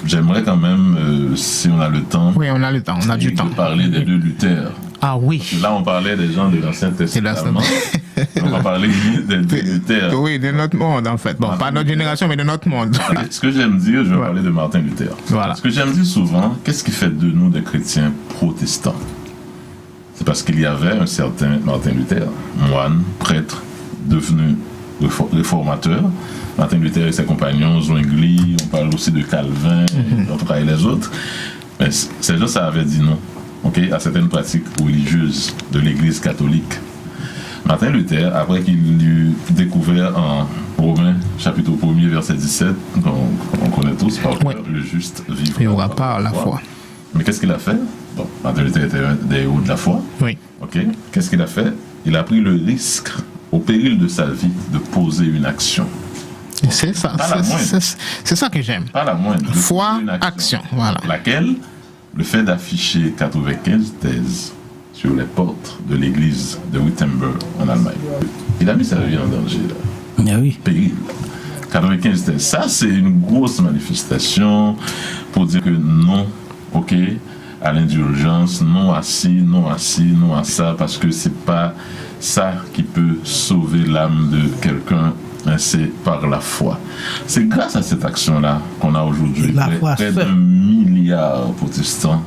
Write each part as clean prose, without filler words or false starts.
j'aimerais quand même, si on a le temps, Oui, on a le temps, on a du temps. de parler des deux Luther. Ah oui. Là, on parlait des gens de l'Ancien Testament. On va parler des deux Luther. Oui, de notre monde, en fait. Bon, pas notre génération, mais de notre monde. Ce que j'aime dire, je vais parler de Martin Luther. Voilà. Ce que j'aime dire souvent, qu'est-ce qui fait de nous des chrétiens protestants? C'est parce qu'il y avait un certain Martin Luther, moine, prêtre, devenu réformateur. Martin Luther et ses compagnons, Zwingli, on parle aussi de Calvin, en tout cas, et les autres. Mais ces gens, ça avait dit non, à certaines pratiques religieuses de l'Église catholique. Martin Luther, après qu'il eut découvert en Romains, chapitre 1er, verset 17, qu'on connaît tous, par cœur, le juste vivra par la foi. Mais qu'est-ce qu'il a fait? Bon, Martin Luther était un des héros de la foi. Oui. Qu'est-ce qu'il a fait? Il a pris le risque, au péril de sa vie, de poser une action. C'est ça, c'est ça que j'aime. Pas la moindre. Foi, action, voilà. Laquelle, le fait d'afficher 95 thèses sur les portes de l'église de Wittenberg en Allemagne. Il a mis sa vie en danger, là. Ah oui. Péril. 95 thèses. Ça, c'est une grosse manifestation pour dire que non, à l'indulgence, non à ci, non à ci, non à ça, parce que c'est pas ça qui peut sauver l'âme de quelqu'un, c'est par la foi. C'est grâce à cette action-là qu'on a aujourd'hui près d'1 milliard de protestants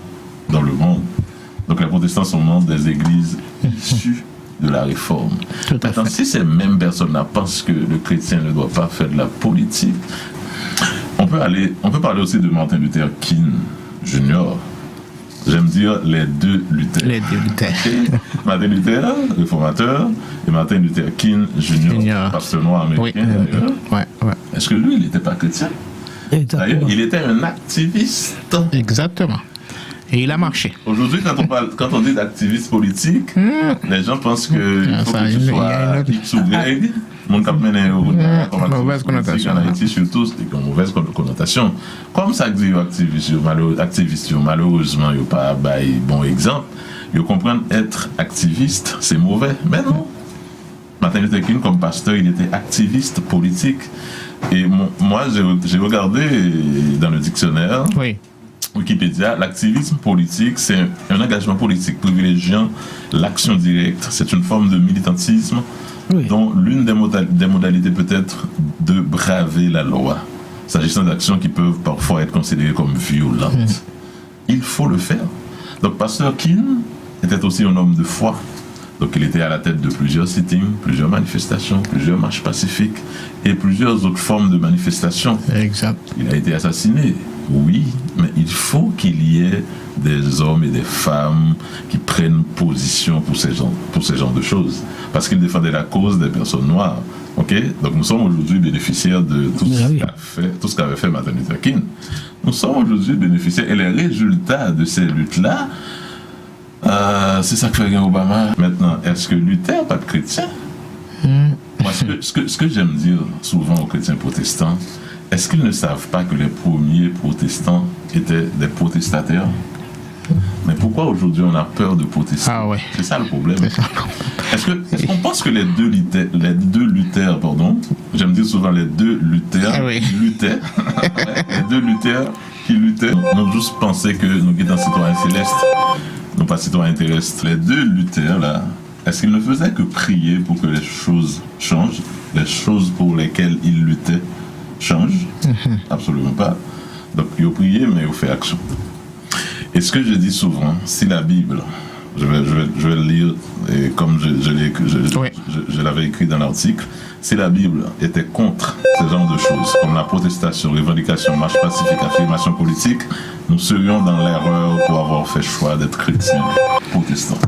dans le monde. Donc les protestants sont membres des églises issues de la réforme. Maintenant, si ces mêmes personnes-là pensent que le chrétien ne doit pas faire de la politique, on peut parler aussi de Martin Luther King Jr. J'aime dire les deux Luther. Les deux Luther. Martin Luther, réformateur, et Martin Luther King Jr., pasteur noir américain, d'ailleurs. Ouais. Est-ce que lui, il n'était pas chrétien? D'ailleurs, il était un activiste. Exactement. Et il a marché. Aujourd'hui, quand on dit d'activiste politique, les gens pensent qu'il faut que tu sois X ou Y. Mon cap mené mauvaise connotation. En Haïti, surtout, c'est une mauvaise connotation. Comme ça dit activiste, malheureusement, il n'y a pas bon exemple. Ils comprennent être activiste, c'est mauvais. Mais non. Martin Luther King, comme pasteur, il était activiste politique. Et moi, j'ai regardé dans le dictionnaire. Oui. Wikipédia, l'activisme politique, c'est un engagement politique privilégiant l'action directe. C'est une forme de militantisme dont l'une des modalités peut être de braver la loi, s'agissant d'actions qui peuvent parfois être considérées comme violentes. Il faut le faire. Donc, Pasteur King était aussi un homme de foi. Donc, il était à la tête de plusieurs sittings, plusieurs manifestations, plusieurs marches pacifiques et plusieurs autres formes de manifestations. Exact. Il a été assassiné. Oui, mais il faut qu'il y ait des hommes et des femmes qui prennent position pour ces genres de choses. Parce qu'il défendait la cause des personnes noires. Donc nous sommes aujourd'hui bénéficiaires de tout ce qu'avait fait Martin Luther King. Nous sommes aujourd'hui bénéficiaires et les résultats de ces luttes-là, c'est ça que fait Obama. Maintenant, est-ce que Luther n'est pas de chrétien? Moi, ce que j'aime dire souvent aux chrétiens protestants, est-ce qu'ils ne savent pas que les premiers protestants étaient des protestataires? Mais pourquoi aujourd'hui on a peur de protester? C'est ça le problème. Est-ce qu'on pense que les deux Luther, j'aime dire souvent les deux Luther, les deux Luther qui luttaient, ont juste pensé que nous étions citoyens célestes, non pas citoyens terrestres. Les deux Luther là, est-ce qu'ils ne faisaient que prier pour que les choses changent, les choses pour lesquelles ils luttaient changent? Absolument pas. Donc, ils ont prié, mais ils ont fait action. Et ce que je dis souvent, si la Bible, je vais le lire, et comme je l'avais écrit dans l'article, si la Bible était contre ce genre de choses, comme la protestation, revendication, marche pacifique, affirmation politique, nous serions dans l'erreur pour avoir fait choix d'être chrétiens protestants.